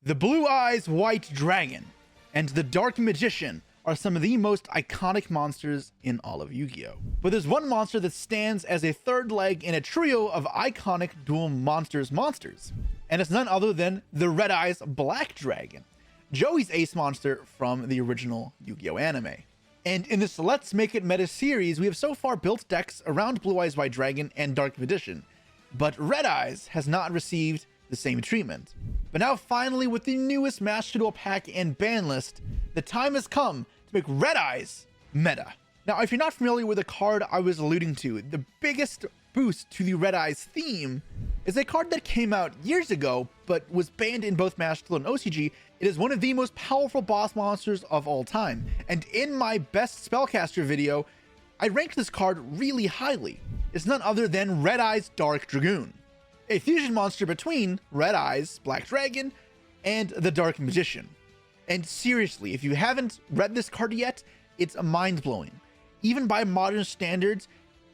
The Blue Eyes White Dragon and the Dark Magician are some of the most iconic monsters in all of Yu-Gi-Oh! But there's one monster that stands as a third leg in a trio of iconic dual monsters, and it's none other than the Red Eyes Black Dragon, Joey's ace monster from the original Yu-Gi-Oh! Anime. And in this Let's Make It Meta series, we have so far built decks around Blue Eyes White Dragon and Dark Magician, but Red Eyes has not received the same treatment. But now finally, with the newest Master Duel pack and ban list, the time has come to make Red Eyes meta. Now, if you're not familiar with the card I was alluding to, the biggest boost to the Red Eyes theme is a card that came out years ago, but was banned in both Master Duel and OCG. It is one of the most powerful boss monsters of all time. And in my best spellcaster video, I ranked this card really highly. It's none other than Red Eyes Dark Dragoon, a fusion monster between Red Eyes Black Dragon and the Dark Magician. And seriously, if you haven't read this card yet, it's mind-blowing. Even by modern standards,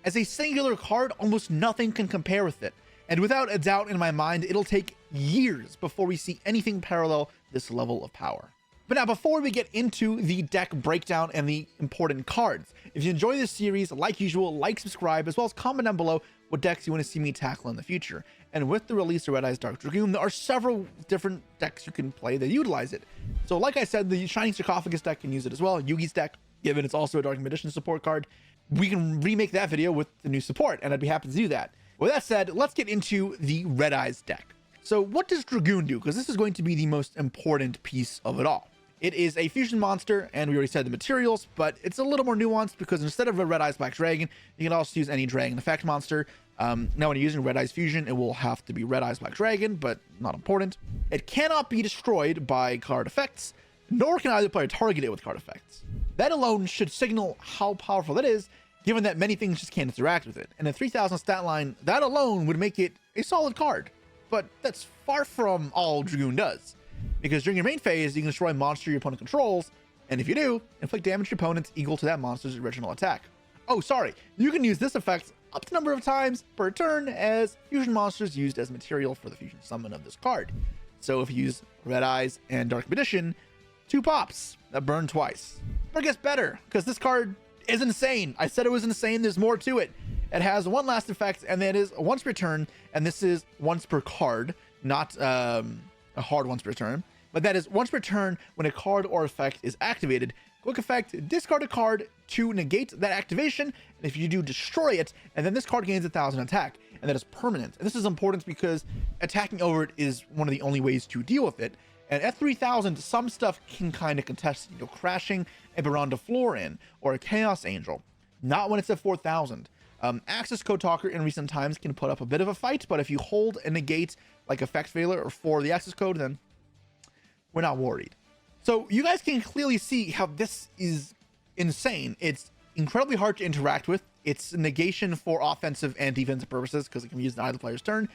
as a singular card, almost nothing can compare with it. And without a doubt in my mind, it'll take years before we see anything parallel this level of power. But now, before we get into the deck breakdown and the important cards, if you enjoy this series, like usual, like, subscribe, as well as comment down below what decks you want to see me tackle in the future. And with the release of Red Eyes Dark Dragoon, there are several different decks you can play that utilize it. So like I said, the Shining Sarcophagus deck can use it as well. Yugi's deck, given it's also a Dark Magician support card, we can remake that video with the new support, and I'd be happy to do that. With that said, let's get into the Red Eyes deck. So what does Dragoon do? Because this is going to be the most important piece of it all. It is a fusion monster, and we already said the materials, but it's a little more nuanced because instead of a Red Eyes Black Dragon, you can also use any dragon effect monster. Now, when you're using Red Eyes Fusion, it will have to be Red Eyes Black Dragon, but not important. It cannot be destroyed by card effects, nor can either player target it with card effects. That alone should signal how powerful it is, given that many things just can't interact with it. And a 3000 stat line, that alone would make it a solid card. But that's far from all Dragoon does, because during your main phase, you can destroy a monster your opponent controls, and if you do, inflict damage to opponents equal to that monster's original attack. Oh, sorry, you can use this effect up to a number of times per turn as fusion monsters used as material for the fusion summon of this card. So if you use Red Eyes and Dark Magician, 2 pops that burn twice. But it gets better, because this card is insane. I said it was insane, there's more to it. It has one last effect, and that is once per turn, and this is once per card, not a hard once per turn, but that is once per turn when a card or effect is activated. Quick effect, discard a card to negate that activation, and if you do, destroy it, and then this card gains 1000 attack, and that is permanent. And this is important because attacking over it is one of the only ways to deal with it. And at 3000, some stuff can kind of contest, crashing a Baron de Flor in, or a Chaos Angel. Not when it's at 4000. Access Code Talker in recent times can put up a bit of a fight, but if you hold and negate like effect failure or for the access code, then we're not worried. So you guys can clearly see how this is insane. It's incredibly hard to interact with. It's negation for offensive and defensive purposes because it can be used on either player's turn.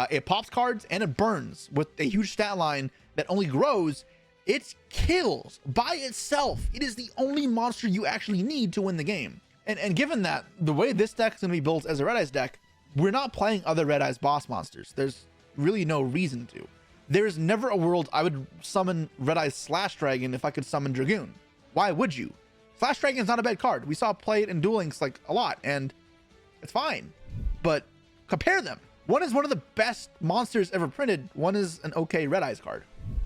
It pops cards and it burns with a huge stat line that only grows. It kills by itself. It is the only monster you actually need to win the game. And given that the way this deck is going to be built as a Red Eyes deck, we're not playing other Red Eyes boss monsters. There's really no reason to. There's never a world I would summon Red Eyes Slash Dragon if I could summon Dragoon. Why would you? Slash Dragon is not a bad card. We saw it play it in Duel Links like a lot, and it's fine. But compare them. One is one of the best monsters ever printed. One is an okay Red Eyes card.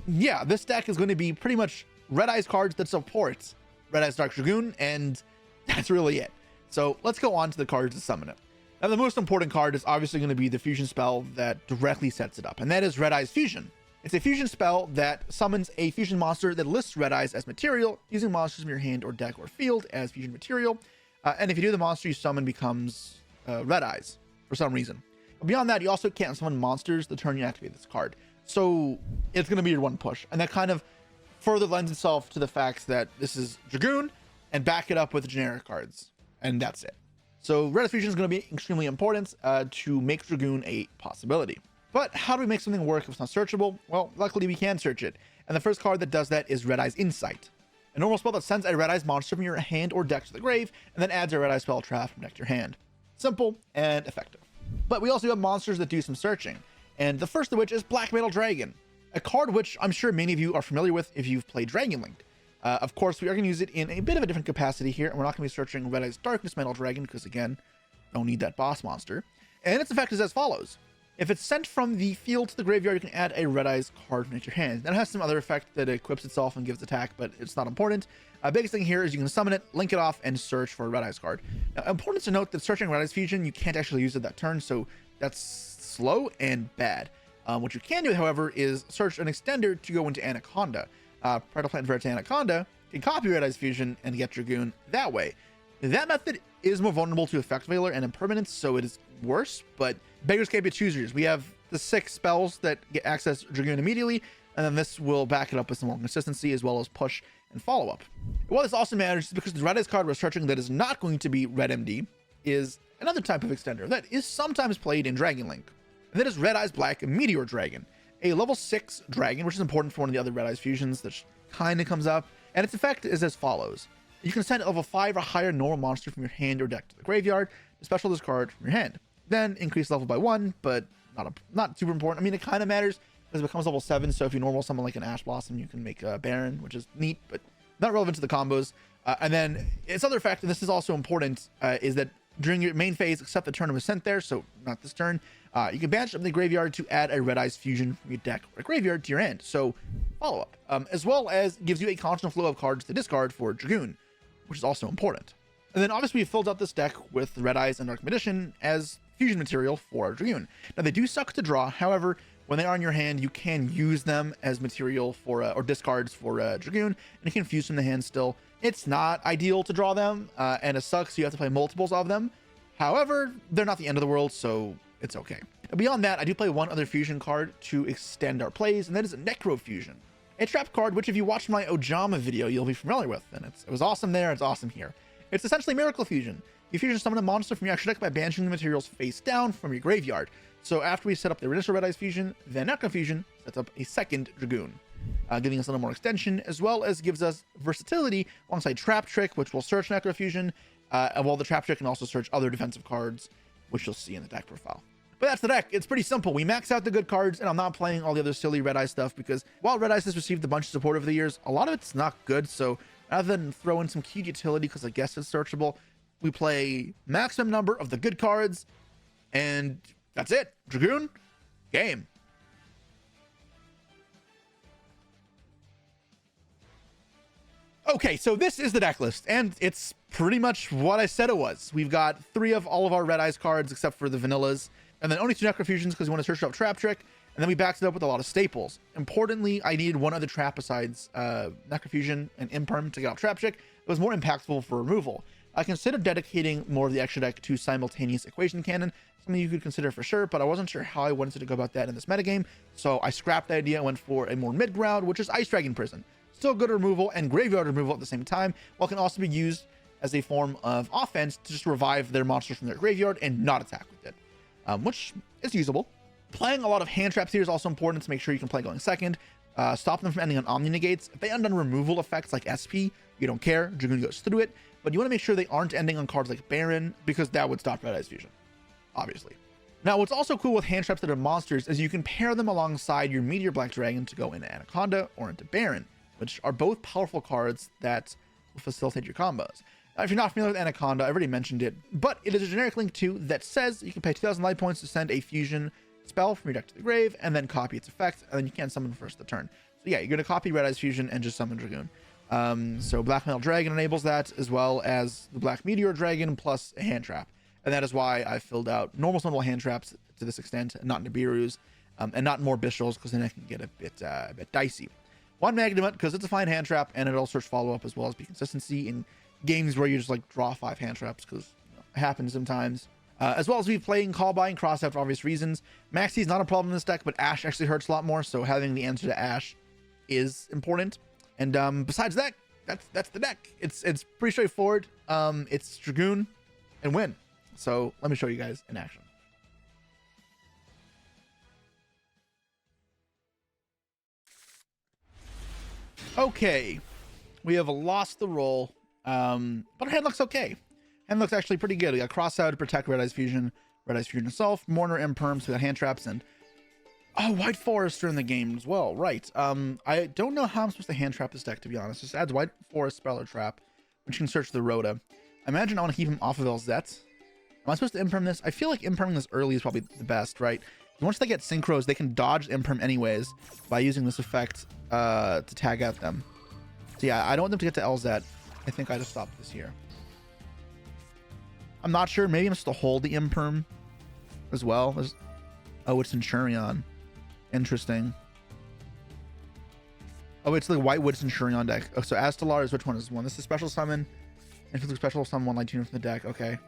Yeah, this deck is going to be pretty much Red Eyes cards that support Red Eyes Dark Dragoon, and that's really it. So let's go on to the cards to summon it. Now, the most important card is obviously going to be the fusion spell that directly sets it up, and that is Red Eyes Fusion. It's a fusion spell that summons a fusion monster that lists Red Eyes as material, using monsters from your hand or deck or field as fusion material. And if you do, the monster you summon becomes Red Eyes for some reason. But beyond that, you also can't summon monsters the turn you activate this card. So it's going to be your one push, and that kind of further lends itself to the fact that this is Dragoon, and back it up with generic cards, and that's it. So Red Eyes Fusion is going to be extremely important to make Dragoon a possibility. But how do we make something work if it's not searchable? Well, luckily we can search it, and the first card that does that is Red Eyes Insight, a normal spell that sends a Red Eyes monster from your hand or deck to the grave, and then adds a Red Eyes spell trap from deck to your hand. Simple and effective. But we also have monsters that do some searching, and the first of which is Black Metal Dragon. a card which I'm sure many of you are familiar with if you've played Dragon Link. Of course, we are going to use it in a bit of a different capacity here, and we're not going to be searching Red Eye's Darkness Metal Dragon because, again, don't need that boss monster. And its effect is as follows. If it's sent from the field to the graveyard, you can add a Red Eye's card into your hand. That has some other effect that equips itself and gives attack, but it's not important. Biggest thing here is you can summon it, link it off, and search for a Red Eye's card. Now, important to note that searching Red Eye's Fusion, you can't actually use it that turn, so that's slow and bad. What you can do, however, is search an extender to go into Anaconda. Predator Plant Vert to Anaconda can copy Red Eye's Fusion and get Dragoon that way. That method is more vulnerable to Effect Veiler and Impermanence, so it is worse, but beggars can't be choosers. We have the 6 spells that get access Dragoon immediately, and then this will back it up with some more consistency as well as push and follow-up. What this also matters is because the Red Eye's card we're searching that is not going to be Red MD is another type of extender that is sometimes played in Dragon Link. And that is Red Eye's Black Meteor Dragon, a level 6 dragon, which is important for one of the other Red Eye's fusions that kind of comes up. And its effect is as follows. You can send a level 5 or higher normal monster from your hand or deck to the graveyard to special this card from your hand. Then increase level by 1, but not super important. I mean, it kind of matters because it becomes level 7, so if you normal someone like an Ash Blossom, you can make a Baron, which is neat, but not relevant to the combos. And then its other effect, and this is also important, is that during your main phase, except the turn it was sent there, so not this turn, you can banish it from the graveyard to add a Red Eye's Fusion from your deck or graveyard to your hand. So follow up, as well as gives you a constant flow of cards to discard for Dragoon, which is also important. And then obviously we filled out this deck with Red Eyes and Dark Magician as fusion material for our Dragoon. Now they do suck to draw, however, when they are in your hand, you can use them as material for or discards for Dragoon, and you can fuse from the hand still. It's not ideal to draw them, and it sucks. You have to play multiples of them. However, they're not the end of the world, so it's okay. Now, beyond that, I do play one other fusion card to extend our plays, and that is Necro Fusion, a trap card which if you watched my Ojama video, you'll be familiar with, and it was awesome there, it's awesome here. It's essentially Miracle Fusion. You fusion summon a monster from your extra deck by banishing the materials face down from your graveyard. So after we set up the initial Red Eyes Fusion, then Necro Fusion sets up a second Dragoon, giving us a little more extension, as well as gives us versatility alongside Trap Trick, which will search Necro Fusion, while the Trap Trick can also search other defensive cards, which you'll see in the deck profile. But that's the deck. It's pretty simple. We max out the good cards, and I'm not playing all the other silly Red Eye stuff because while Red Eyes has received a bunch of support over the years, a lot of it's not good. So rather than throw in some key utility because I guess it's searchable, we play maximum number of the good cards, and that's it. Dragoon, game. Okay, so this is the deck list, and it's pretty much what I said it was. We've got 3 of all of our Red Eyes cards except for the vanillas, and then only 2 Necro Fusions because we want to search up Trap Trick, and then we backed it up with a lot of staples. Importantly, I needed one other trap besides Necro Fusion and Imperm to get out Trap Trick. It was more impactful for removal. I considered dedicating more of the extra deck to Simultaneous Equation Cannon, something you could consider for sure, but I wasn't sure how I wanted to go about that in this metagame, so I scrapped the idea and went for a more mid-ground, which is Ice Dragon Prison. Still good removal and graveyard removal at the same time, while it can also be used as a form of offense to just revive their monsters from their graveyard and not attack with it, which is usable. Playing a lot of hand traps here is also important to make sure you can play going second. Stop them from ending on Omni Negates. If they end on removal effects like SP, you don't care, Dragoon goes through it, but you want to make sure they aren't ending on cards like Baron, because that would stop Red Eyes Fusion, obviously. Now, what's also cool with hand traps that are monsters is you can pair them alongside your Meteor Black Dragon to go into Anaconda or into Baron, which are both powerful cards that will facilitate your combos. Now, if you're not familiar with Anaconda, I've already mentioned it, but it is a generic link too that says you can pay 2,000 life points to send a fusion spell from your deck to the grave, and then copy its effect, and then you can't summon first the turn. So yeah, you're going to copy Red Eyes Fusion and just summon Dragoon. So Black Metal Dragon enables that, as well as the Black Meteor Dragon plus a hand trap. And that is why I filled out normal summable hand traps to this extent, not Nibiru's, and not more Bishals, because then it can get a bit dicey. One Magnum because it's a fine hand trap, and it'll search follow-up as well as be consistency in games where you just like draw 5 hand traps, because it happens sometimes. As well as we playing Call By and Cross Out for obvious reasons. Maxi is not a problem in this deck, but Ash actually hurts a lot more, so having the answer to Ash is important. And besides that, that's the deck. It's pretty straightforward. It's Dragoon and win. So let me show you guys in action. Okay, we have lost the roll, but our hand looks okay. Hand looks actually pretty good. We got Cross Out to protect Red Eyes Fusion itself, Mourner, Imperm, so we got hand traps, and Oh, White Forest are in the game as well. Right. I don't know how I'm supposed to hand trap this deck, to be honest. Just adds White Forest Speller Trap, which can search the Rhoda. I imagine I want to keep him off of LZ. Am I supposed to imperm this? I feel like imperming this early is probably the best, right? Once they get synchros, they can dodge imperm anyways by using this effect to tag at them. So yeah, I don't want them to get to LZ. I think I just stopped this here. I'm not sure. Maybe I'm supposed to hold the imperm as well. Oh, it's Centurion. Interesting. Oh, it's the Whitewood Centurion deck. Oh, so Astalar is which one is one? This is special summon. If it's a special summon one light tuner from the deck. Okay.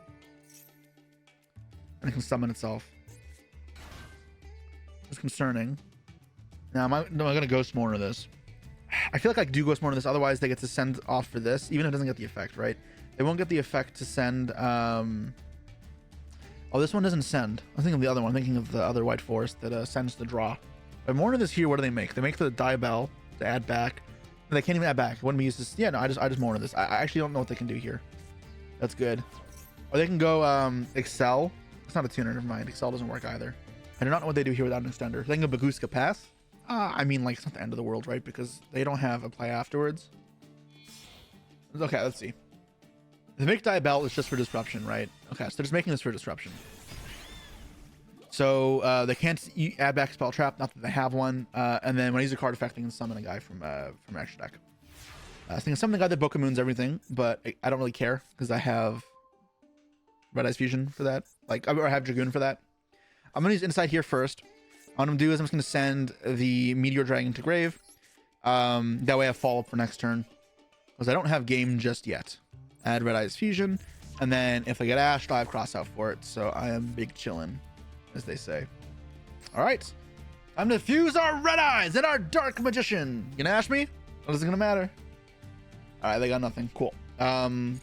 And it can summon itself. It's concerning. Now, am I going to Ghost Mourner this? I feel like I do Ghost Mourner this. Otherwise, they get to send off for this. Even if it doesn't get the effect, right? They won't get the effect to send... Oh, this one doesn't send. I'm thinking of the other one. I'm thinking of the other White Forest that sends the draw. If I Mourner this here, what do they make? They make the Diabell to add back. They can't even add back. It wouldn't be used this. Yeah, no, I just Mourner this. I actually don't know what they can do here. That's good. Or they can go Excel. It's not a tuner, never mind. Excel doesn't work either. I do not know what they do here without an extender. They can go Baguska Pass. I mean, like, it's not the end of the world, right? Because they don't have a play afterwards. Okay, let's see. The make Diabell is just for disruption, right? Okay, so they're just making this for disruption. So they can't add back spell trap, not that they have one. And then when I use a card effect, they can summon a guy from extra deck. So they can summon the guy that Bokamoons everything, but I don't really care because I have Red Eyes Fusion for that. Like, or I have Dragoon for that. I'm gonna use Insight here first. What I'm gonna do is I'm just gonna send the Meteor Dragon to grave. That way I have follow up for next turn because I don't have game just yet. Add Red Eyes Fusion, and then if I get ashed, I have cross out for it. So I am big chillin', as they say. All right, time to fuse our Red Eyes and our Dark Magician. You gonna ash me? What is it gonna matter? All right, they got nothing. Cool. Summon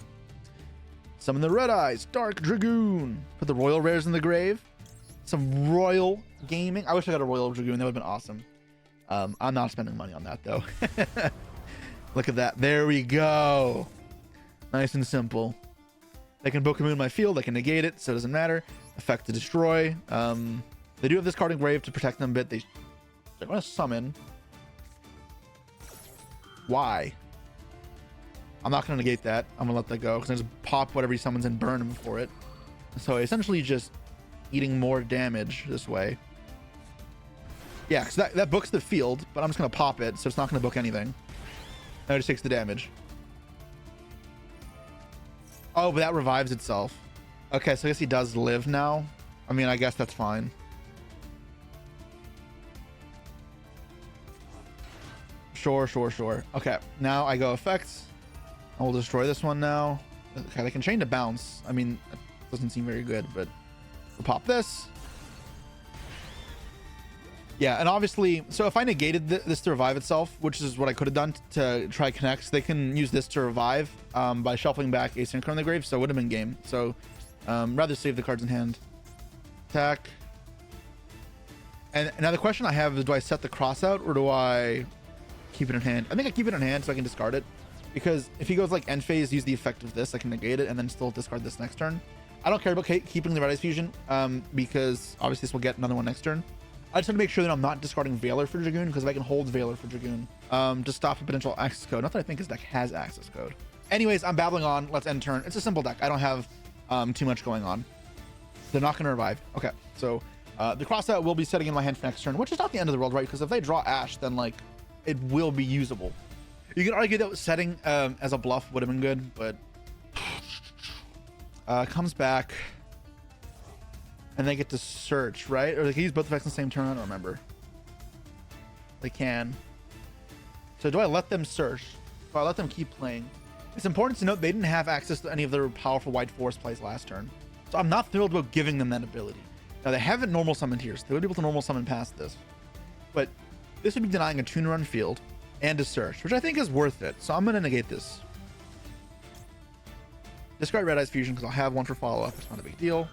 the Red Eyes, Dark Dragoon. Put the Royal Rares in the grave. Some Royal Gaming. I wish I got a Royal Dragoon. That would have been awesome. I'm not spending money on that though. Look at that. There we go. Nice and simple. They can Bokamoon my field. I can negate it, so it doesn't matter. Effect to destroy. They do have this card in grave to protect them a bit. They're going to summon. Why? I'm not going to negate that. I'm going to let that go because I just pop whatever he summons and burn him for it. So essentially just eating more damage this way. Yeah, because that books the field, but I'm just going to pop it, so it's not going to book anything. Now it just takes the damage. Oh, but that revives itself. Okay, so I guess he does live now. I mean, I guess that's fine. Sure. Okay, now I go effects. I will destroy this one now. Okay, they can chain to bounce. I mean, that doesn't seem very good, but we'll pop this. Yeah, and obviously, so if I negated this to revive itself, which is what I could have done to try connect, they can use this to revive by shuffling back a Synchro in the grave, so it would have been game. So rather save the cards in hand. Attack. And now the question I have is, do I set the cross out or do I keep it in hand? I think I keep it in hand so I can discard it. Because if he goes like end phase, use the effect of this, I can negate it and then still discard this next turn. I don't care about keeping the Red Eyes Fusion because obviously this will get another one next turn. I just want to make sure that I'm not discarding Veiler for Dragoon, because if I can hold Veiler for Dragoon to stop a potential access code. Not that I think his deck has access code. Anyways, I'm babbling on. Let's end turn. It's a simple deck. I don't have too much going on. They're not going to revive. Okay, so the cross out will be setting in my hand for next turn, which is not the end of the world, right? Because if they draw Ash, then like it will be usable. You can argue that setting as a bluff would have been good, but comes back. And they get to search, right? Or they can use both effects in the same turn. I don't remember. They can. So do I let them search? Do I let them keep playing? It's important to note they didn't have access to any of their powerful White Forest plays last turn. So I'm not thrilled about giving them that ability. Now they haven't normal summoned here, so they would be able to normal summon past this. But this would be denying a tuner on field and a search, which I think is worth it. So I'm going to negate this. Discard Red Eyes Fusion because I'll have one for follow-up. It's not a big deal.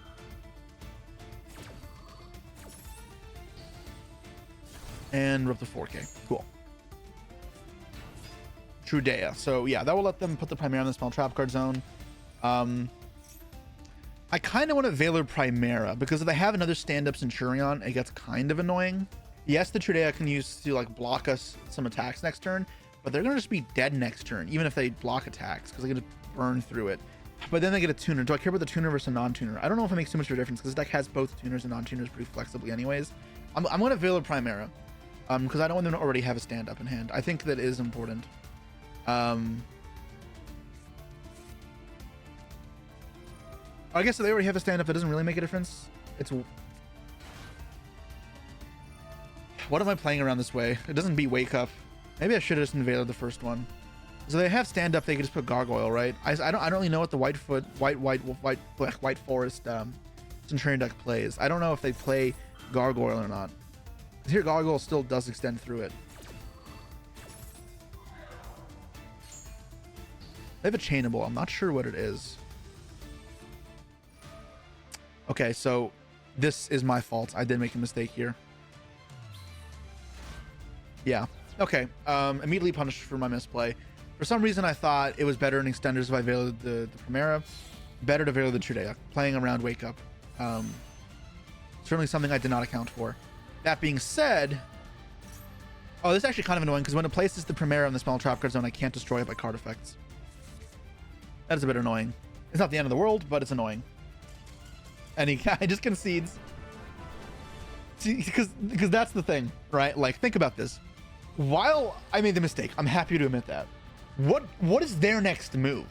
And rip the 4K. Cool. Trudea. So yeah, that will let them put the Primera in the spell trap card zone. I kind of want to Veiler Primera because if they have another stand-up Centurion, it gets kind of annoying. Yes, the Trudea can use to like block us some attacks next turn, but they're gonna just be dead next turn, even if they block attacks, because they're gonna burn through it. But then they get a tuner. Do I care about the tuner versus a non-tuner? I don't know if it makes too much of a difference, because this deck has both tuners and non-tuners pretty flexibly anyways. I'm going to Veil of Primera, because I don't want them to already have a stand-up in hand. I think that is important. I guess if they already have a stand-up, it doesn't really make a difference. It's... What am I playing around this way? It doesn't beat Wake Up. Maybe I should have just unveiled the first one. So they have stand up. They could just put Gargoyle, right? I don't really know what the White Forest Centurion deck plays. I don't know if they play Gargoyle or not. Here, Gargoyle still does extend through it. They have a Chainable. I'm not sure what it is. Okay, so this is my fault. I did make a mistake here. Yeah. Okay. Immediately punished for my misplay. For some reason, I thought it was better in extenders if I veiled the Primera. Better to veil the Trudea. Playing around Wake Up. Certainly something I did not account for. That being said... Oh, this is actually kind of annoying, because when it places the Primera in the spell trap card zone, I can't destroy it by card effects. That is a bit annoying. It's not the end of the world, but it's annoying. And he just concedes. See, because that's the thing, right? Like, think about this. While I made the mistake, I'm happy to admit that. What is their next move?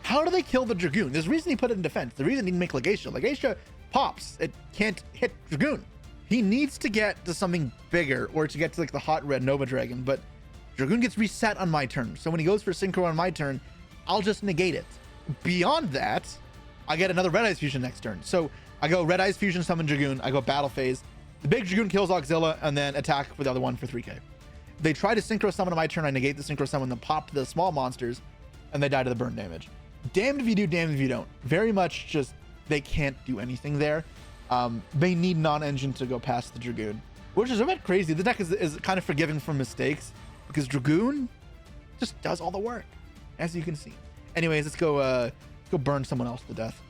How do they kill the Dragoon? There's a reason he put it in defense. The reason he didn't make Legatia. Legatia pops. It can't hit Dragoon. He needs to get to something bigger, or to get to like the hot red Nova Dragon, but Dragoon gets reset on my turn. So when he goes for Synchro on my turn, I'll just negate it. Beyond that, I get another Red Eyes Fusion next turn. So I go Red Eyes Fusion, summon Dragoon, I go Battle Phase. The big Dragoon kills Auxilla, and then attack with the other one for 3k. They try to Synchro Summon on my turn, I negate the Synchro Summon, then pop the small monsters, and they die to the burn damage. Damned if you do, damned if you don't. Very much just, they can't do anything there. They need non-engine to go past the Dragoon, which is a bit crazy. The deck is kind of forgiving for mistakes, because Dragoon just does all the work, as you can see. Anyways, let's go burn someone else to death.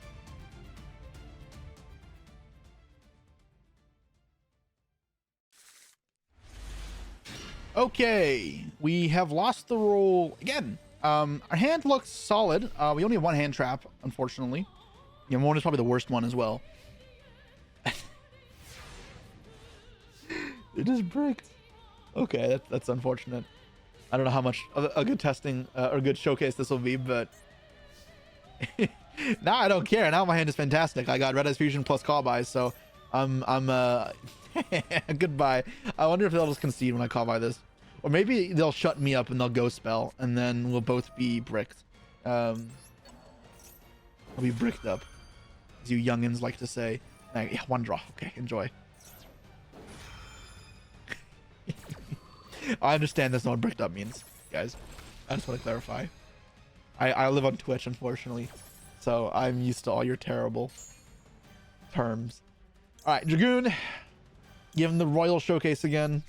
Okay, we have lost the roll again. Our hand looks solid. We only have one hand trap, unfortunately. Yeah, one is probably the worst one as well. It just bricked. Okay, that's unfortunate. I don't know how much a good testing or good showcase this will be, but now I don't care. Now my hand is fantastic. I got Red Eyes Fusion plus Call Buys, so I'm goodbye. I wonder if they'll just concede when I call by this, or maybe they'll shut me up and they'll go spell, and then we'll both be bricked. I'll be bricked up, as you youngins like to say. Yeah, one draw. Okay, enjoy. I understand that's not what bricked up means, guys. I just want to clarify. I live on Twitch, unfortunately, so I'm used to all your terrible terms. All right, Dragoon. Give him the Royal Showcase again.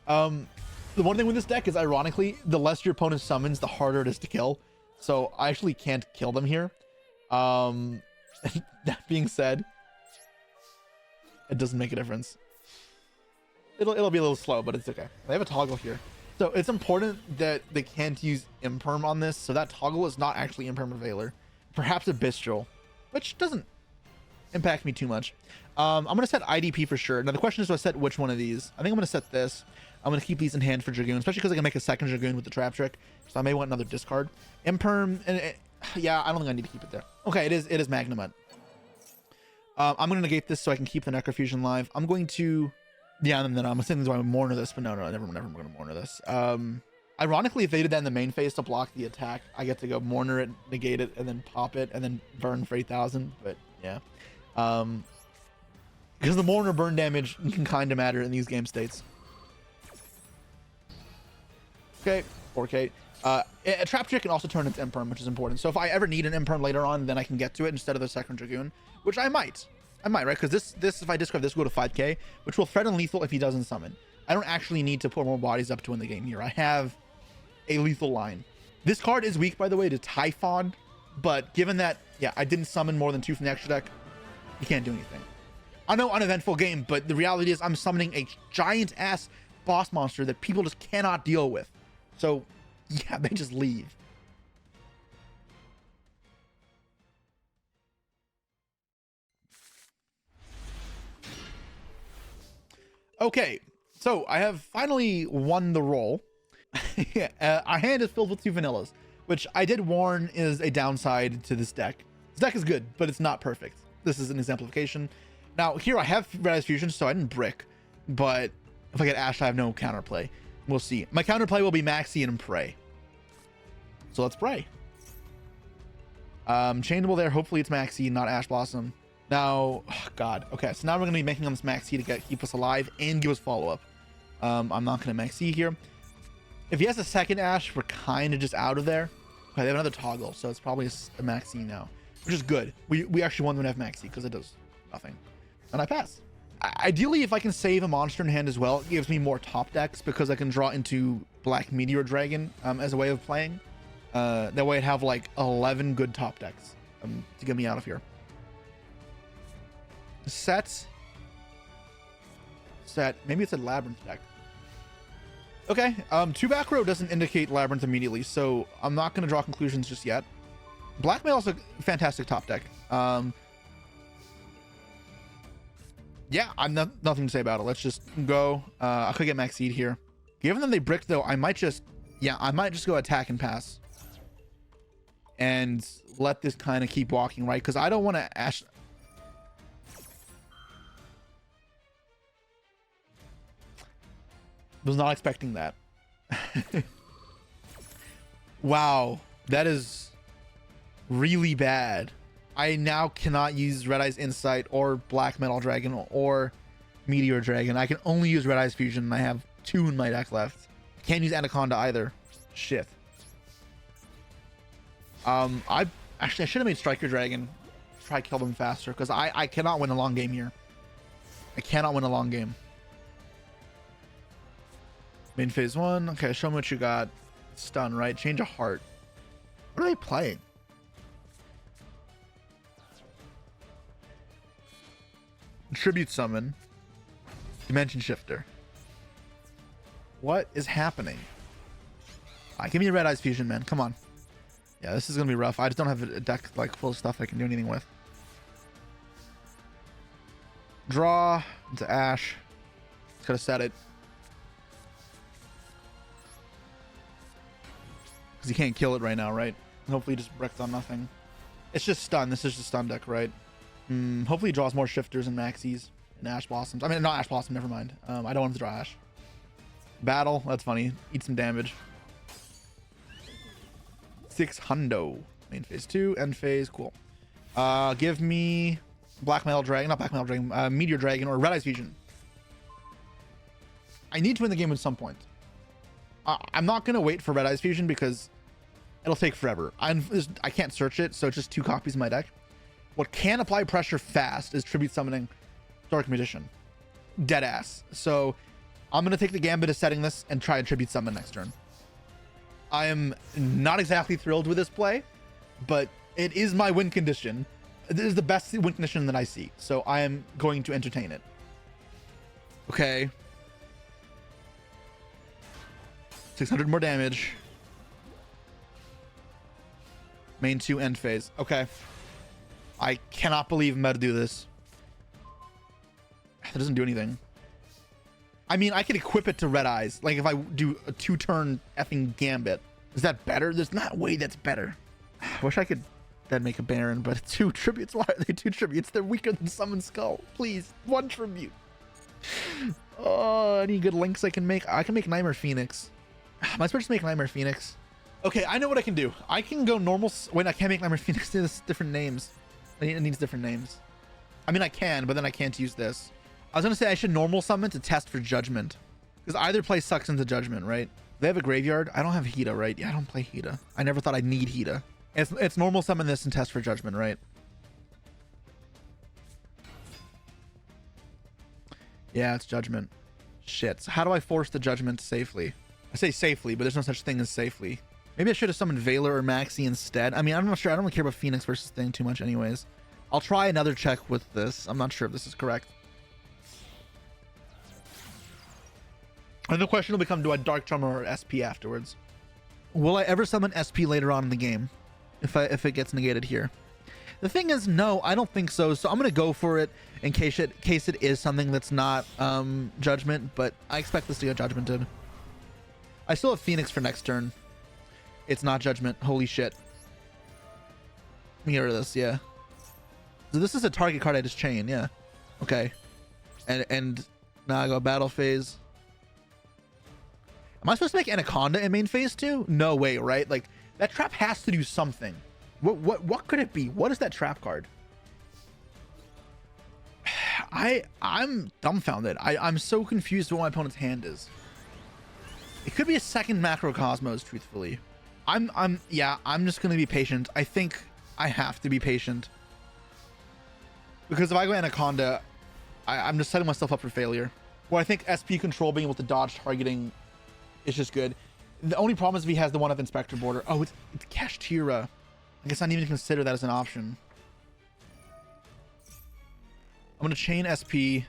The one thing with this deck is, ironically, the less your opponent summons, the harder it is to kill. So I actually can't kill them here. That being said, it doesn't make a difference. It'll be a little slow, but it's okay. They have a toggle here. So it's important that they can't use Imperm on this. So that toggle is not actually Imperm or Veiler. Perhaps a Bistral, which doesn't impact me too much. I'm going to set IDP for sure. Now the question is, do I set which one of these? I think I'm going to set this. I'm going to keep these in hand for Dragoon, especially because I can make a second Dragoon with the Trap Trick. So I may want another discard. Imperm, yeah, I don't think I need to keep it there. Okay, it is Magnamut. I'm going to negate this so I can keep the Necrofusion live. I'm going to... Yeah, and then I'm saying this, I would Mourner this, but no, never going to Mourner this. Ironically, if they did that in the main phase to block the attack, I get to go Mourner it, negate it, and then pop it, and then burn for 8,000. But yeah, because the Mourner burn damage can kind of matter in these game states. Okay, 4K. A Trap Trick can also turn into Imperm, which is important. So if I ever need an Imperm later on, then I can get to it instead of the second Dragoon, which I might. Right? Because this, if I discard this, will go to 5k, which will threaten lethal if he doesn't summon. I don't actually need to put more bodies up to win the game here. I have a lethal line. This card is weak, by the way, to Typhon, but given that, yeah, I didn't summon more than 2 from the extra deck, you can't do anything. I know, uneventful game, but the reality is I'm summoning a giant ass boss monster that people just cannot deal with. So yeah, they just leave. Okay, so I have finally won the roll. Our hand is filled with 2 vanillas, which I did warn is a downside to this deck. This deck is good, but it's not perfect. This is an exemplification. Now, here I have Red Eyes Fusion, so I didn't brick, but if I get Ash, I have no counterplay. We'll see. My counterplay will be Maxi and Prey. So let's pray. Changeable there. Hopefully it's Maxi, not Ash Blossom. Now, oh God. Okay, so now we're going to be making on this Maxi to keep us alive and give us follow-up. I'm not going to Maxi here. If he has a second Ash, we're kind of just out of there. Okay, they have another toggle, so it's probably a Maxi now, which is good. We actually won when I have Maxi because it does nothing. And I pass. Ideally, if I can save a monster in hand as well, it gives me more top decks because I can draw into Black Meteor Dragon as a way of playing. That way I'd have like 11 good top decks to get me out of here. Set. Maybe it's a Labyrinth deck. Okay, 2 back row doesn't indicate Labyrinth immediately, so I'm not going to draw conclusions just yet. Blackmail's a fantastic top deck. Yeah, I'm nothing to say about it. Let's just go. I could get Max Seed here. Given that they bricked though, I might just go attack and pass. And let this kind of keep walking, right? Because I don't want to Ash. Was not expecting that. Wow, that is really bad. I now cannot use Red Eyes Insight or Black Metal Dragon or Meteor Dragon. I can only use Red Eyes Fusion, and I have 2 in my deck left. Can't use Anaconda either. Shit. I should have made Striker Dragon to try to kill them faster, because I cannot win a long game here. I cannot win a long game. Main phase 1. Okay, show me what you got. Stun, right? Change of heart. What are they playing? Tribute summon. Dimension shifter. What is happening? Give me a Red Eyes Fusion, man. Come on. Yeah, this is gonna be rough. I just don't have a deck like full of stuff I can do anything with. Draw into Ash. Could have set it. Because you can't kill it right now, right? And hopefully just wrecked on nothing. It's just stun. This is just stun deck, right? Hopefully he draws more shifters and maxis and Ash Blossoms. I mean, not Ash Blossom, never mind. I don't want to draw Ash. Battle, that's funny. Eat some damage. 6 hundo. Main phase 2, end phase, cool. Give me Black Metal Dragon, not Black Metal Dragon, Meteor Dragon or Red Eyes Fusion. I need to win the game at some point. I'm not going to wait for Red Eyes Fusion because it'll take forever. I can't search it, so it's just 2 copies in my deck. What can apply pressure fast is Tribute Summoning Dark Magician. Deadass. So I'm going to take the gambit of setting this and try a Tribute Summon next turn. I am not exactly thrilled with this play, but it is my win condition. This is the best win condition that I see, so I am going to entertain it. Okay. 600 more damage. Main 2, end phase. Okay. I cannot believe I'm about to do this. That doesn't do anything. I mean, I could equip it to Red Eyes. Like, if I do a 2-turn effing Gambit. Is that better? There's not a way that's better. I wish I could then make a Baron, but 2 tributes. Why are they 2 tributes? They're weaker than Summon Skull. Please, 1 tribute. Oh, any good links I can make? I can make Nightmare Phoenix. Am I supposed to make Nightmare Phoenix? Okay, I know what I can do. I can go normal. Wait, I can't make Nightmare Phoenix. There's different names. It needs different names. I mean, I can, but then I can't use this. I was going to say I should normal summon to test for Judgment. Because either play sucks into Judgment, right? They have a graveyard. I don't have Hida, right? Yeah, I don't play Hida. I never thought I'd need Hida. It's normal summon this and test for Judgment, right? Yeah, it's Judgment. Shit. So how do I force the Judgment safely? I say safely, but there's no such thing as safely. Maybe I should have summoned Valor or Maxi instead. I mean, I'm not sure. I don't really care about Phoenix versus thing too much anyways. I'll try another check with this. I'm not sure if this is correct. And the question will become, do I Dark Charm or SP afterwards? Will I ever summon SP later on in the game if it gets negated here? The thing is, no, I don't think so. So I'm gonna go for it in case it is something that's not Judgment, but I expect this to get Judgmented. I still have Phoenix for next turn. It's not Judgment. Holy shit. Let me get rid of this. Yeah. So this is a target card I just chain. Yeah. Okay. And now I go battle phase. Am I supposed to make Anaconda in main phase too? No way, right? Like that trap has to do something. What could it be? What is that trap card? I'm dumbfounded. I'm so confused what my opponent's hand is. It could be a second Macrocosmos, truthfully. I'm just gonna be patient. I think I have to be patient. Because if I go Anaconda, I'm just setting myself up for failure. Well, I think SP control being able to dodge targeting is just good. The only problem is if he has the one of Inspector Border. Oh, it's Kashtira. I guess I didn't even consider that as an option. I'm gonna chain SP.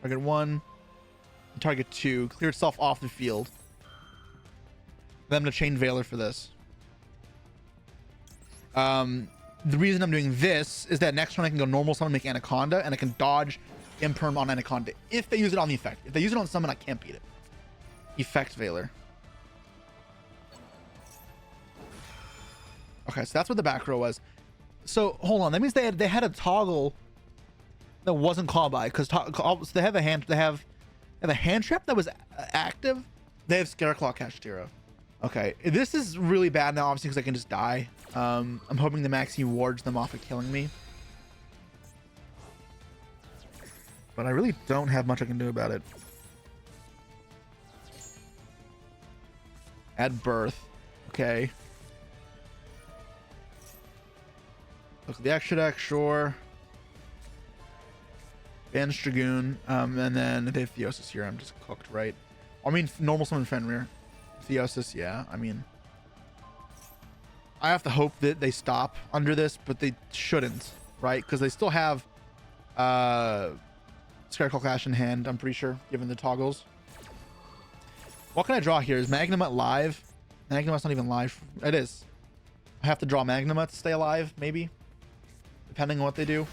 Target 1. Target 2. Clear itself off the field. Then I'm gonna chain Veiler for this. The reason I'm doing this is that next turn I can go normal summon, make Anaconda, and I can dodge Imperm on Anaconda if they use it on the effect. If they use it on summon, I can't beat it. Effect Veiler. Okay, so that's what the back row was. So hold on, that means they had a toggle that wasn't called by, because so they have a hand trap that was active. They have Scareclaw Kashtira. Okay, this is really bad now, obviously, because I can just die. I'm hoping the Maxi wards them off of killing me, but I really don't have much I can do about it. Add Birth. Okay. Look at the extra deck, sure. Banish Dragoon, and then they have Theosis here. I'm just cooked, right? I mean, normal summon Fenrir. Theosis, yeah. I mean, I have to hope that they stop under this, but they shouldn't, right? Because they still have Scareclaw Clash in hand, I'm pretty sure, given the toggles. What can I draw here? Is Magnemite live? Magnemite's not even live. It is. I have to draw Magnemite to stay alive, maybe, depending on what they do.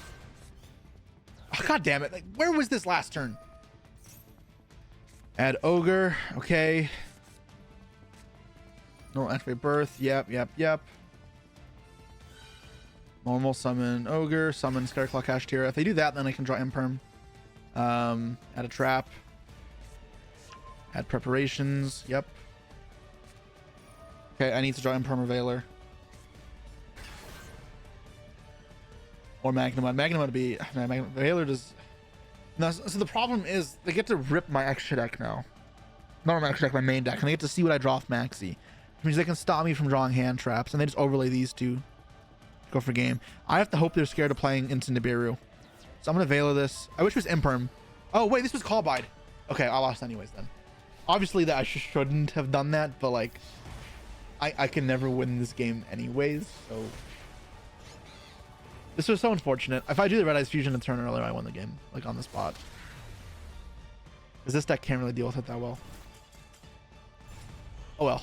Oh, God damn it. Like, where was this last turn? Add Ogre. Okay. Normal activate Birth. Yep. Normal summon Ogre. Summon Scareclaw Kashtira. If they do that, then I can draw Imperm. Add a trap. Add preparations. Yep. Okay, I need to draw Imperm or Veiler. Or Magnemite. Magnemite would be... Veiler does... No, so the problem is they get to rip my extra deck now. Not my extra deck, my main deck. And they get to see what I draw off Maxi. Which means they can stop me from drawing hand traps. And they just overlay these two to go for game. I have to hope they're scared of playing into Nibiru. So I'm going to Veiler this. I wish it was Imperm. Oh, wait, this was Callbide. Okay, I lost anyways then. Obviously that I shouldn't have done that, but like... I can never win this game anyways, so... This was so unfortunate. If I do the Red Eyes Fusion a turn earlier, I won the game, like on the spot. Because this deck can't really deal with it that well. Oh well.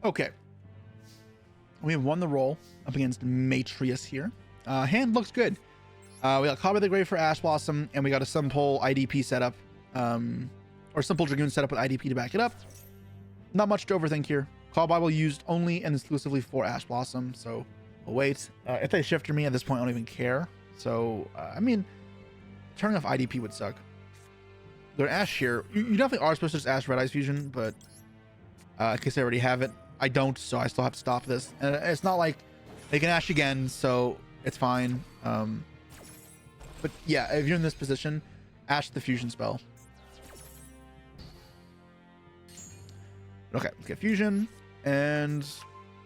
Okay. We have won the roll up against Matrius here. Hand looks good. We got Cobble of the Grave for Ash Blossom, and we got a Simple IDP setup, or Simple Dragoon setup with IDP to back it up. Not much to overthink here. Call Bible used only and exclusively for Ash Blossom, so we'll wait. If they shifter me at this point, I don't even care. So, I mean, turning off IDP would suck. They're Ash here. You definitely are supposed to just Ash Red Eyes Fusion, but in case I already have it, I don't, so I still have to stop this. And it's not like they can Ash again, so it's fine. But yeah, if you're in this position, Ash the fusion spell. Okay, let's get fusion, and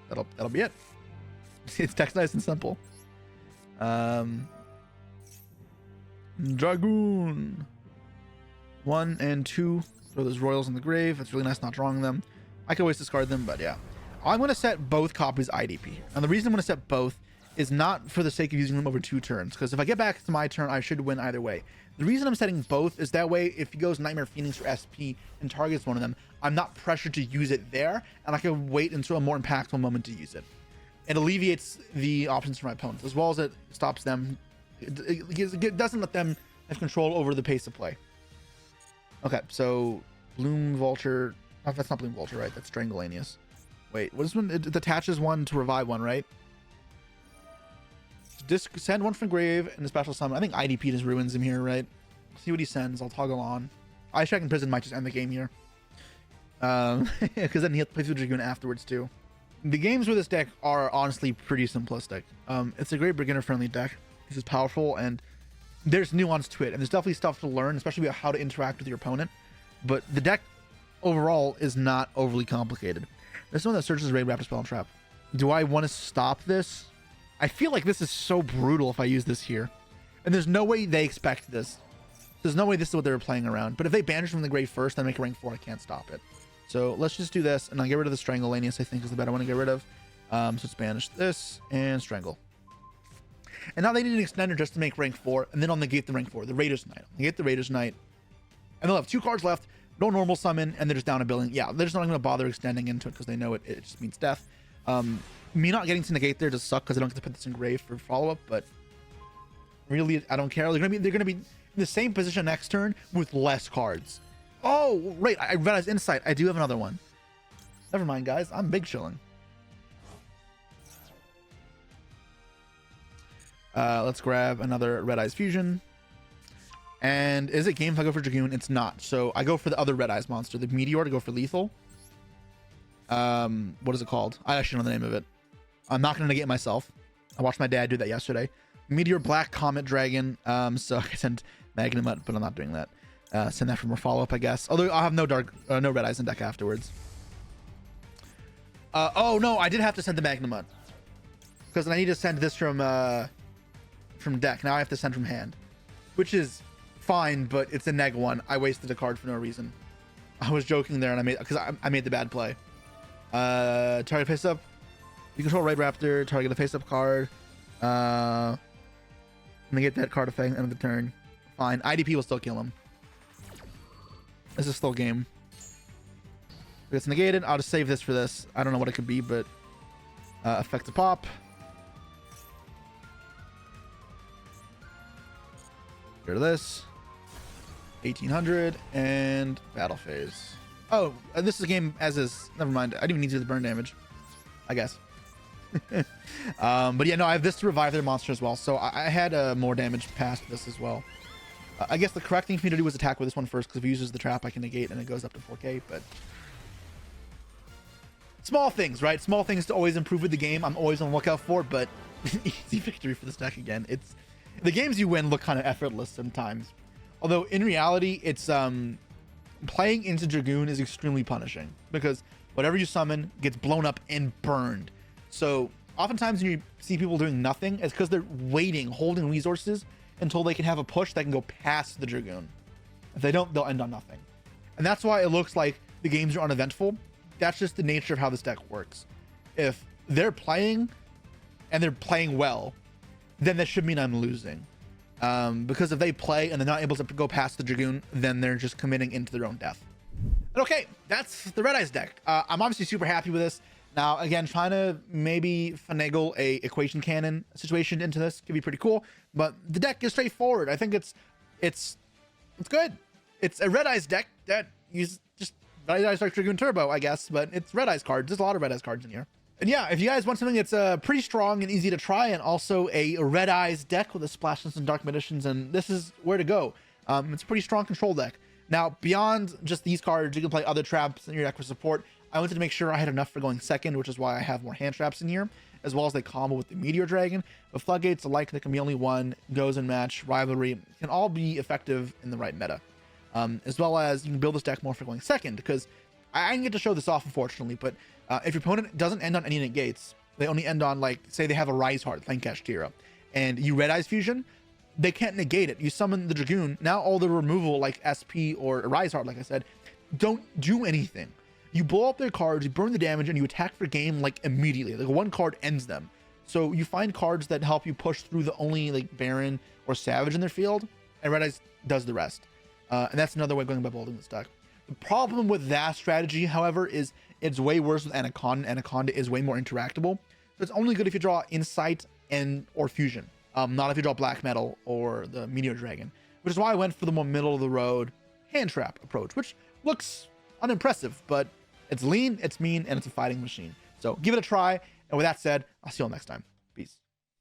that'll be it. It's text nice and simple. Dragoon 1 and 2. Throw those royals in the grave. It's really nice not drawing them. I could always discard them, but yeah. I'm going to set both copies IDP. And the reason I'm going to set both is not for the sake of using them over 2 turns, because if I get back to my turn, I should win either way. The reason I'm setting both is that way, if he goes Nightmare Phoenix or SP and targets one of them, I'm not pressured to use it there, and I can wait until a more impactful moment to use it. It alleviates the options for my opponents, as well as it stops them. It doesn't let them have control over the pace of play. Okay, so Bloom Vulture. Oh, that's not Bloom Vulture, right? That's Strangleanius. Wait, what is one? It attaches one to revive one, right? Send one from grave and a special summon. I think IDP just ruins him here, right? See what he sends. I'll toggle on. Ice Dragon Prison might just end the game here. Because then he'll play through Dragoon afterwards too. The games with this deck are honestly pretty simplistic. It's a great beginner-friendly deck. This is powerful, and there's nuance to it, and there's definitely stuff to learn, especially about how to interact with your opponent. But the deck overall is not overly complicated. There's one that searches Raidraptor Spell and Trap. Do I want to stop this? I feel like this is so brutal if I use this here. And there's no way they expect this. There's no way this is what they were playing around. But if they banish from the grave first, then make a rank 4, I can't stop it. So let's just do this, and I'll get rid of the Strangleanius, I think is the bet I want to get rid of. So let's banish this and Strangle. And now they need an extender just to make rank 4, and then I'll negate the rank 4, the Raiders Knight. I'll negate the Raiders Knight. And they'll have 2 cards left, no normal summon, and they're just down a billion. Yeah, they're just not going to bother extending into it because they know it just means death. Me not getting to negate there does suck because I don't get to put this in grave for follow-up, but really, I don't care. They're gonna be in the same position next turn with less cards. Oh, right, I realized Insight. I do have another one. Never mind, guys. I'm big chilling. Let's grab another Red Eyes Fusion. And is it game if I go for Dragoon? It's not. So I go for the other Red Eyes monster, the Meteor, to go for lethal. What is it called? I actually know the name of it. I'm not going to negate myself. I watched my dad do that yesterday. Meteor Black Comet Dragon. So I can send Magnamut, but I'm not doing that. Send that for more follow-up, I guess. Although I'll have no no Red Eyes in deck afterwards. Oh no, I did have to send the Magnamut because I need to send this from deck. Now I have to send from hand, which is fine, but it's a neg 1. I wasted a card for no reason. I was joking there, and I made the bad play. Target face up. You control Raidraptor. Target a face up card. I'm gonna get that card effect end of the turn. Fine. IDP will still kill him. This is a slow game. If it's negated, I'll just save this for this. I don't know what it could be, but effect to pop. Get rid of this. 1800 and battle phase. Oh, this is a game as is. Never mind. I didn't even need to do the burn damage, I guess. But yeah, no, I have this to revive their monster as well. So I had more damage past this as well. I guess the correct thing for me to do was attack with this one first, because if he uses the trap, I can negate and it goes up to 4k. But small things, right? Small things to always improve with the game. I'm always on the lookout for, but easy victory for this deck again. It's the games you win look kind of effortless sometimes. Although in reality, it's playing into Dragoon is extremely punishing because whatever you summon gets blown up and burned. So oftentimes when you see people doing nothing, it's because they're waiting, holding resources until they can have a push that can go past the Dragoon. If they don't, they'll end on nothing. And that's why it looks like the games are uneventful. That's just the nature of how this deck works. If they're playing and they're playing well, then that should mean I'm losing. Because if they play and they're not able to go past the Dragoon, then they're just committing into their own death. But okay, that's the Red Eyes deck. I'm obviously super happy with this. Now, again, trying to maybe finagle a equation cannon situation into this could be pretty cool, but the deck is straightforward. I think it's good. It's a Red Eyes deck that uses just Red Eyes Dark Dragoon Turbo, I guess, but it's Red Eyes cards. There's a lot of Red Eyes cards in here. And yeah, if you guys want something that's pretty strong and easy to try, and also a Red Eyes deck with a splash and some Dark Magicians, and this is where to go. It's a pretty strong control deck. Now, beyond just these cards, you can play other traps in your deck for support. I wanted to make sure I had enough for going second, which is why I have more hand traps in here, as well as they combo with the Meteor Dragon. But Floodgates, alike, there can be only one, Goes and Match, Rivalry, can all be effective in the right meta. As well as you can build this deck more for going second, because I didn't get to show this off, unfortunately, but if your opponent doesn't end on any negates, they only end on, like, say they have a Rise Heart, like Kashtira, and you Red Eyes Fusion, they can't negate it. You summon the Dragoon, now all the removal, like SP or Rise Heart, like I said, don't do anything. you blow up their cards, you burn the damage, and you attack for game like immediately. Like one card ends them. So you find cards that help you push through the only like Baron or Savage in their field, and Red Eyes does the rest. And that's another way of going about building this deck. The problem with that strategy, however, is it's way worse with Anaconda. Anaconda is way more interactable. So it's only good if you draw Insight or Fusion, not if you draw Black Metal or the Meteor Dragon, which is why I went for the more middle of the road hand trap approach, which looks unimpressive, but it's lean, it's mean, and it's a fighting machine. So give it a try. And with that said, I'll see you all next time.